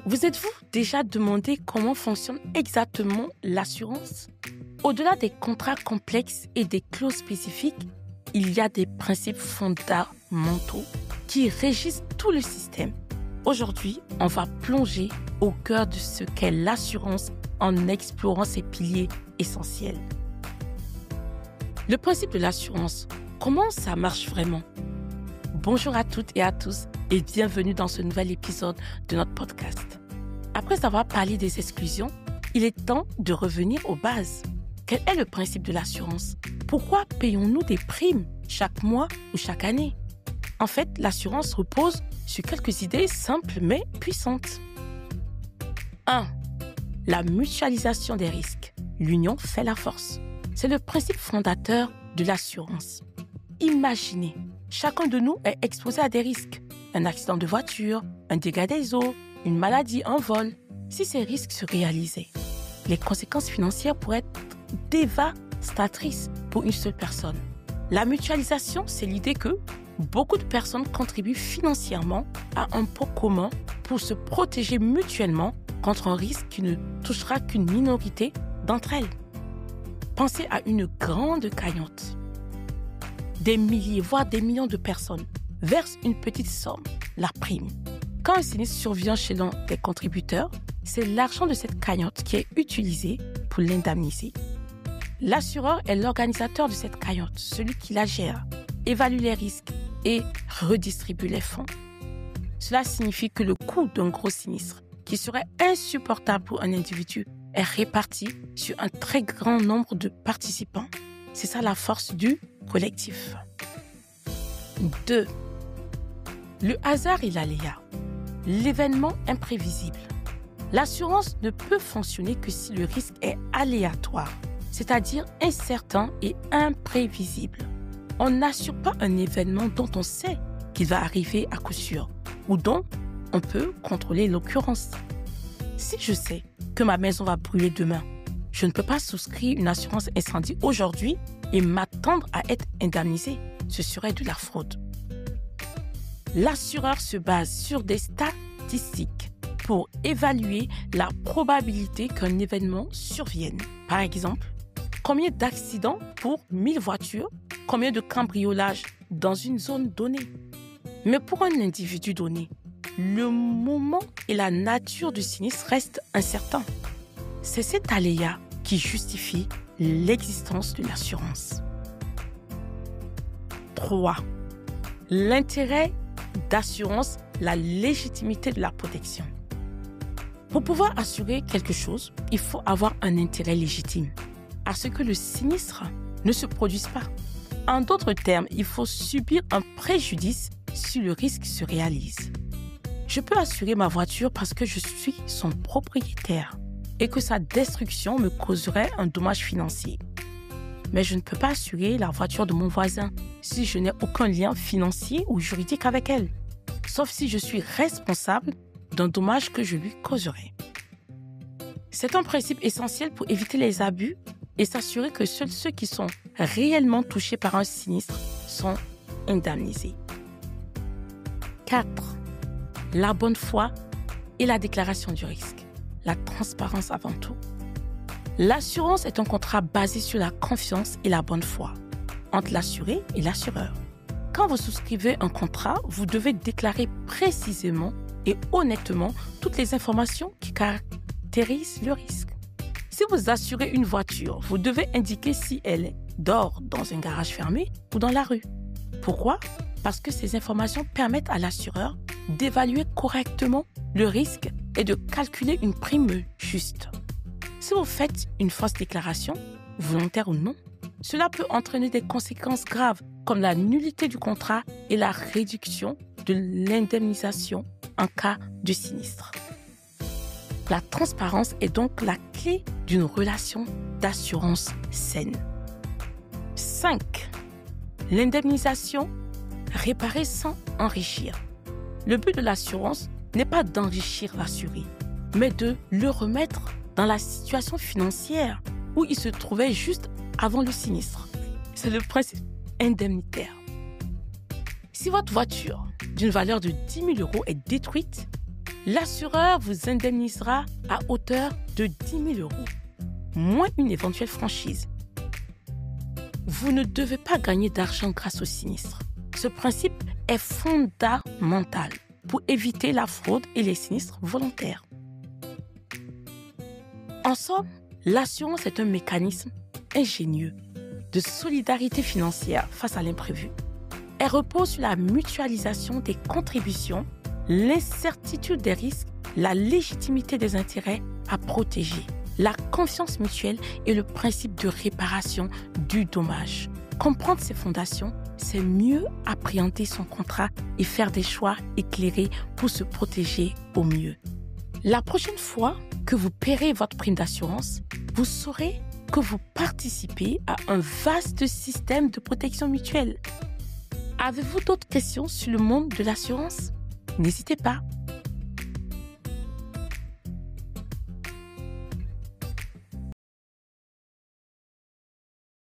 Vous êtes-vous déjà demandé comment fonctionne exactement l'assurance? Au-delà des contrats complexes et des clauses spécifiques, il y a des principes fondamentaux qui régissent tout le système. Aujourd'hui, on va plonger au cœur de ce qu'est l'assurance en explorant ses piliers essentiels. Le principe de l'assurance, comment ça marche vraiment? Bonjour à toutes et à tous et bienvenue dans ce nouvel épisode de notre podcast. Après avoir parlé des exclusions, il est temps de revenir aux bases. Quel est le principe de l'assurance? Pourquoi payons-nous des primes chaque mois ou chaque année? En fait, l'assurance repose sur quelques idées simples mais puissantes. 1. La mutualisation des risques. L'union fait la force. C'est le principe fondateur de l'assurance. Imaginez, chacun de nous est exposé à des risques. Un accident de voiture, un dégât des eaux, une maladie, un vol. Si ces risques se réalisaient, les conséquences financières pourraient être dévastatrices pour une seule personne. La mutualisation, c'est l'idée que beaucoup de personnes contribuent financièrement à un pot commun pour se protéger mutuellement contre un risque qui ne touchera qu'une minorité d'entre elles. Pensez à une grande cagnotte. Des milliers, voire des millions de personnes versent une petite somme, la prime. Quand un sinistre survient chez l'un des contributeurs, c'est l'argent de cette cagnotte qui est utilisé pour l'indemniser. L'assureur est l'organisateur de cette cagnotte, celui qui la gère, évalue les risques et redistribue les fonds. Cela signifie que le coût d'un gros sinistre, qui serait insupportable pour un individu, est réparti sur un très grand nombre de participants. C'est ça la force du collectif. 2. Le hasard et l'aléa. L'événement imprévisible. L'assurance ne peut fonctionner que si le risque est aléatoire, c'est-à-dire incertain et imprévisible. On n'assure pas un événement dont on sait qu'il va arriver à coup sûr ou dont on peut contrôler l'occurrence. Si je sais que ma maison va brûler demain, je ne peux pas souscrire une assurance incendie aujourd'hui et m'attendre à être indemnisé. Ce serait de la fraude. L'assureur se base sur des statistiques pour évaluer la probabilité qu'un événement survienne. Par exemple, combien d'accidents pour 1000 voitures, combien de cambriolages dans une zone donnée. Mais pour un individu donné, le moment et la nature du sinistre restent incertains. C'est cet aléa qui justifie l'existence de l'assurance. 3. L'intérêt d'assurance, la légitimité de la protection. Pour pouvoir assurer quelque chose, il faut avoir un intérêt légitime à ce que le sinistre ne se produise pas. En d'autres termes, il faut subir un préjudice si le risque se réalise. Je peux assurer ma voiture parce que je suis son propriétaire et que sa destruction me causerait un dommage financier. Mais je ne peux pas assurer la voiture de mon voisin si je n'ai aucun lien financier ou juridique avec elle, sauf si je suis responsable d'un dommage que je lui causerai. C'est un principe essentiel pour éviter les abus et s'assurer que seuls ceux qui sont réellement touchés par un sinistre sont indemnisés. 4. La bonne foi et la déclaration du risque. La transparence avant tout. L'assurance est un contrat basé sur la confiance et la bonne foi entre l'assuré et l'assureur. Quand vous souscrivez un contrat, vous devez déclarer précisément et honnêtement toutes les informations qui caractérisent le risque. Si vous assurez une voiture, vous devez indiquer si elle dort dans un garage fermé ou dans la rue. Pourquoi? Parce que ces informations permettent à l'assureur d'évaluer correctement le risque et de calculer une prime juste. Si vous faites une fausse déclaration, volontaire ou non, cela peut entraîner des conséquences graves comme la nullité du contrat et la réduction de l'indemnisation en cas de sinistre. La transparence est donc la clé d'une relation d'assurance saine. 5. L'indemnisation, réparer sans enrichir. Le but de l'assurance n'est pas d'enrichir l'assuré, mais de le remettre dans la situation financière où il se trouvait juste avant le sinistre. C'est le principe indemnitaire. Si votre voiture d'une valeur de 10 000 € est détruite, L'assureur vous indemnisera à hauteur de 10 000 euros, moins une éventuelle franchise. Vous ne devez pas gagner d'argent grâce au sinistre. Ce principe est fondamental pour éviter la fraude et les sinistres volontaires. En somme, l'assurance est un mécanisme ingénieux de solidarité financière face à l'imprévu. Elle repose sur la mutualisation des contributions, l'incertitude des risques, la légitimité des intérêts à protéger, la confiance mutuelle et le principe de réparation du dommage. Comprendre ces fondations, c'est mieux appréhender son contrat et faire des choix éclairés pour se protéger au mieux. La prochaine fois que vous paierez votre prime d'assurance, vous saurez que vous participez à un vaste système de protection mutuelle. Avez-vous d'autres questions sur le monde de l'assurance? N'hésitez pas.